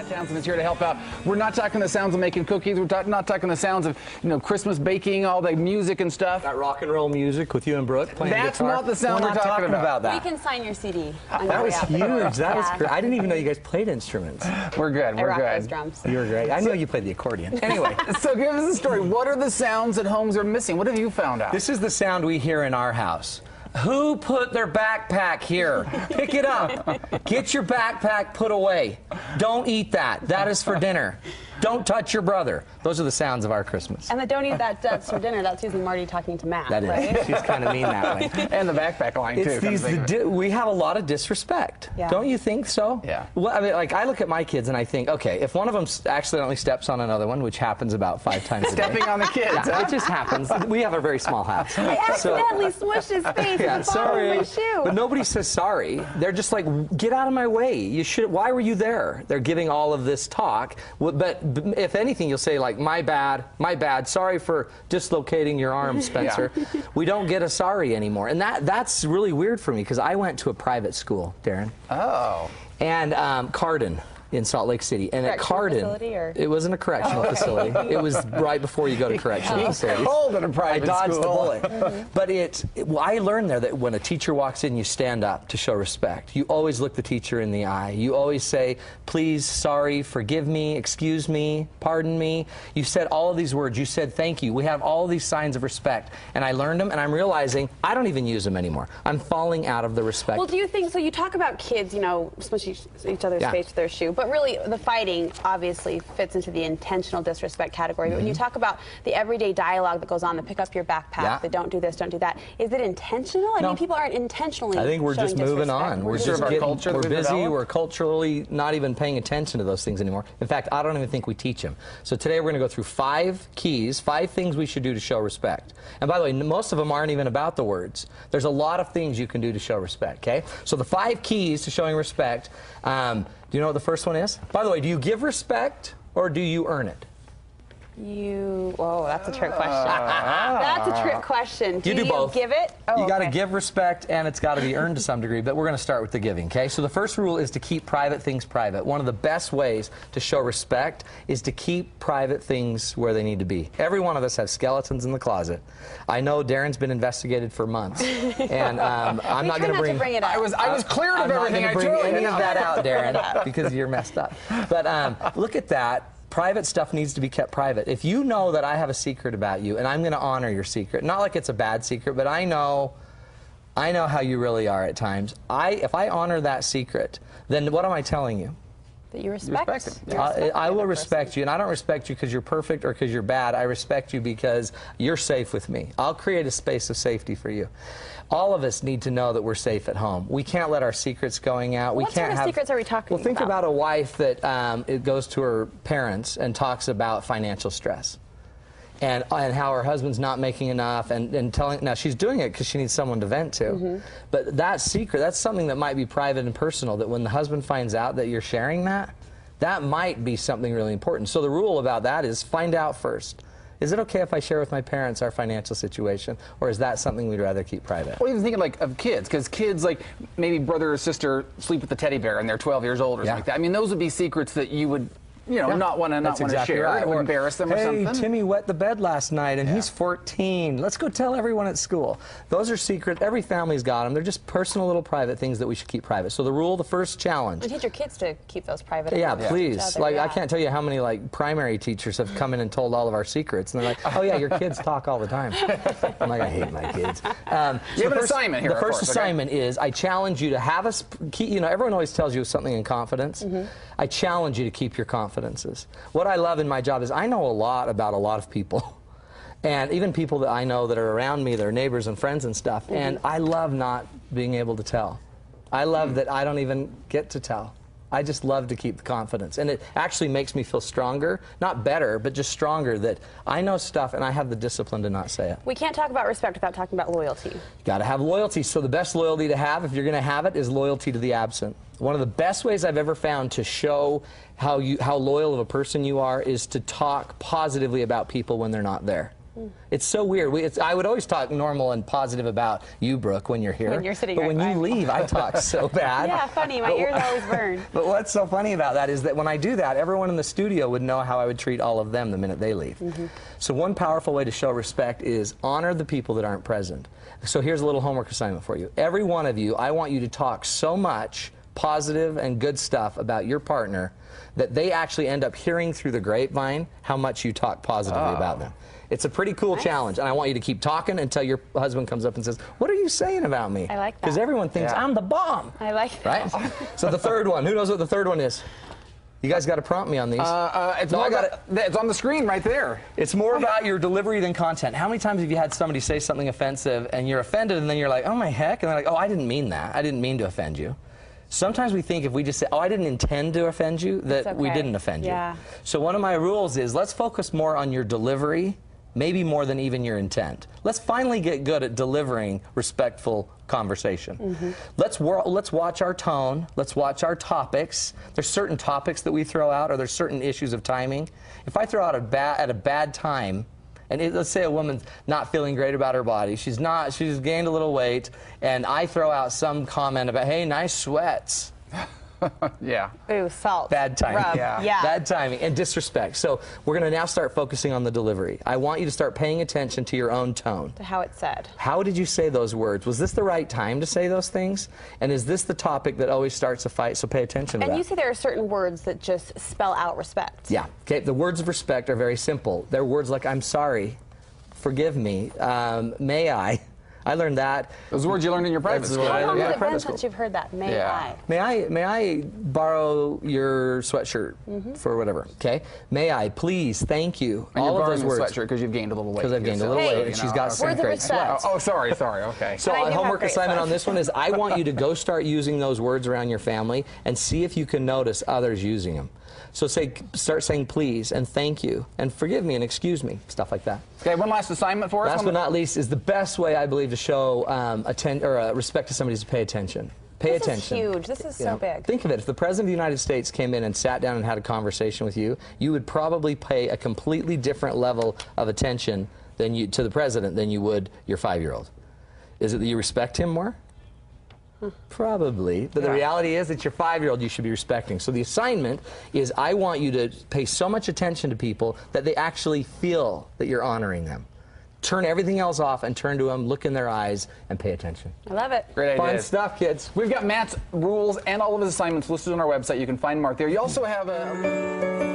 Matt Townsend is here to help out. We're not talking the sounds of making cookies. We're not talking the sounds of, Christmas baking, all the music and stuff. That rock and roll music with you and Brooke playing That's guitar. not the sound we're talking about. That. We can sign your CD. That was huge. That was great. I didn't even know you guys played instruments. We're good. We're I rock good. those drums. You were great. I know you played the accordion. Anyway. So give us a story. What are the sounds that homes are missing? What have you found out? This is the sound we hear in our house. Who put their backpack here? Pick it up. Get your backpack put away. Don't eat that. That is for dinner. Don't touch your brother. Those are the sounds of our Christmas. And the don't eat that's for dinner. That's usually Marty talking to Matt. That is. Right? She's kind of mean that way. And the backpack line, too. We have a lot of disrespect. Yeah. Don't you think so? Yeah. Well, I mean, like, I look at my kids and I think, okay, if one of them accidentally steps on another one, which happens about 5 times a day. Stepping on the kids, Yeah, huh? it just happens. We have a very small house. I accidentally smushed his face Yeah, with the bottom of my shoe. But nobody says sorry. They're just like, get out of my way. You should. Why were you there? They're giving all of this talk. But if anything, you'll say like, my bad. Sorry for dislocating your arm, Spencer. Yeah. We don't get a sorry anymore. And that's really weird for me because I went to a private school, Darren. Oh. And Cardin in Salt Lake City. And at Cardin, it wasn't a correctional facility. It was right before you go to correctional facilities. Cold in a private I dodged school. the bullet. But I learned there that when a teacher walks in, you stand up to show respect. You always look the teacher in the eye. You always say, please, sorry, forgive me, excuse me, pardon me. You said all of these words. You said thank you. We have all these signs of respect. And I learned them, and I'm realizing I don't even use them anymore. I'm falling out of the respect. Well, do you think, so you talk about kids, smushing each other's face with their shoe, but really the fighting obviously fits into the intentional disrespect category. But when you talk about the everyday dialogue that goes on, the pick up your backpack, the don't do this, don't do that, is it intentional? I mean, people aren't intentionally I think we're just moving disrespect. on. We're just culture we're busy. developed? We're culturally not even paying attention to those things anymore. In fact, I don't even think we teach them. So today we're going to go through 5 keys, 5 things we should do to show respect. And by the way, most of them aren't even about the words. There's a lot of things you can do to show respect, okay? So the 5 keys to showing respect, do you know what the first one is? By the way, do you give respect or do you earn it? Whoa, that's a trick question. That's a trick question. You do both. Give it? Oh, you got to give respect, and it's got to be earned to some degree, but we're going to start with the giving, okay? So the first rule is to keep private things private. One of the best ways to show respect is to keep private things where they need to be. Every one of us has skeletons in the closet. I know Darren's been investigated for months, and I'm not going to bring it up. I was cleared of everything. I'm not going to bring any of that out, Darren, because you're messed up. But look at that. Private stuff needs to be kept private. If you know that I have a secret about you, and I'm going to honor your secret, not like it's a bad secret, but I know how you really are at times. If I honor that secret, then what am I telling you? That you respect it. I will respect you, and I don't respect you because you're perfect or because you're bad. I respect you because you're safe with me. I'll create a space of safety for you. All of us need to know that we're safe at home. We can't let our secrets going out. What sort of secrets are we talking about? Well, think about a wife that it goes to her parents and talks about financial stress. And how her husband's not making enough, and telling, now she's doing it because she needs someone to vent to. But that secret, that's something that might be private and personal, that when the husband finds out that you're sharing that, that might be something really important. So the rule about that is find out first. Is it okay if I share with my parents our financial situation, or is that something we'd rather keep private? Well, even thinking like of kids, because kids, like maybe brother or sister sleep with the teddy bear and they're 12 years old or something like that. I mean, those would be secrets that you would not want to share or embarrass them or something. Hey, Timmy wet the bed last night and he's 14. Let's go tell everyone at school. Those are secrets. Every family's got them. They're just personal little private things that we should keep private. So the first challenge. And teach your kids to keep those private. Yeah, please. Like, I can't tell you how many primary teachers have come in and told all of our secrets. And they're like, oh yeah, your kids talk all the time. I'm like, I hate my kids. You have an assignment here. The first assignment is I challenge you to have a, everyone always tells you something in confidence. I challenge you to keep your confidences. What I love in my job is I know a lot about a lot of people. And even people that I know that are around me, they're neighbors and friends and stuff. And I love not being able to tell. I love that I don't even get to tell. I just love to keep the confidence. And it actually makes me feel stronger, not better, but just stronger, that I know stuff and I have the discipline to not say it. We can't talk about respect without talking about loyalty. You gotta have loyalty. So the best loyalty to have, if you're gonna have it, is loyalty to the absent. One of the best ways I've ever found to show how loyal of a person you are is to talk positively about people when they're not there. It's so weird. I would always talk normal and positive about you, Brooke, when you're here. When you're sitting but when you leave, I talk so bad. Yeah, funny. My ears always burn. But what's so funny about that is that when I do that, everyone in the studio would know how I would treat all of them the minute they leave. So one powerful way to show respect is honor the people that aren't present. So here's a little homework assignment for you. Every one of you, I want you to talk so much positive and good stuff about your partner that they actually end up hearing through the grapevine how much you talk positively about them. It's a pretty cool challenge, and I want you to keep talking until your husband comes up and says, "What are you saying about me?" I like that. Because everyone thinks I'm the bomb. I like that. Right? So the third one, who knows what the third one is? You guys got to prompt me on these. It's on the screen right there. It's more about your delivery than content. How many times have you had somebody say something offensive, and you're offended, and then you're like, "Oh my heck," and they're like, "Oh, I didn't mean that. I didn't mean to offend you." Sometimes we think if we just say, "Oh, I didn't intend to offend you," that we didn't offend you. So one of my rules is let's focus more on your delivery, maybe more than even your intent. Let's finally get good at delivering respectful conversation. Let's watch our tone. Let's watch our topics. There's certain topics that we throw out, or there's certain issues of timing. If I throw out at a bad time, and let's say a woman's not feeling great about her body, she's gained a little weight, and I throw out some comment about, "Hey, nice sweats." Yeah. Ooh, salt. Bad timing. Yeah. Bad timing and disrespect. So we're going to now start focusing on the delivery. I want you to start paying attention to your own tone. To how it's said. How did you say those words? Was this the right time to say those things? And is this the topic that always starts a fight? So pay attention to that. And you say there are certain words that just spell out respect. Yeah. Okay. The words of respect are very simple. They're words like "I'm sorry," "Forgive me," "May I." I learned that. Those words you learned in your private school. How long has it been since you've heard that? May I? May I borrow your sweatshirt for whatever? Okay. May I please? Thank you. And all you're of those words. Sweatshirt because you've gained a little weight. Because I've gained a little weight, and she's got some words of great respect. sweat. Oh, sorry. Okay. So And I a do homework have great assignment sweat. on this one is I want you to go start using those words around your family and see if you can notice others using them. So start saying please and thank you and forgive me and excuse me, stuff like that. Okay, one last assignment for us. Last but not least is the best way, I believe, to show respect to somebody is to pay attention. Pay attention. This is huge. This is so big. Think of it. If the President of the United States came in and sat down and had a conversation with you, you would probably pay a completely different level of attention to the President than you would your 5-year-old. Is it that you respect him more? Probably. But the reality is that your 5-year-old you should be respecting. So the assignment is I want you to pay so much attention to people that they actually feel that you're honoring them. Turn everything else off and turn to them, look in their eyes, and pay attention. I love it. Great idea. Fun stuff, kids. We've got Matt's rules and all of his assignments listed on our website. You can find Mark there. You also have a...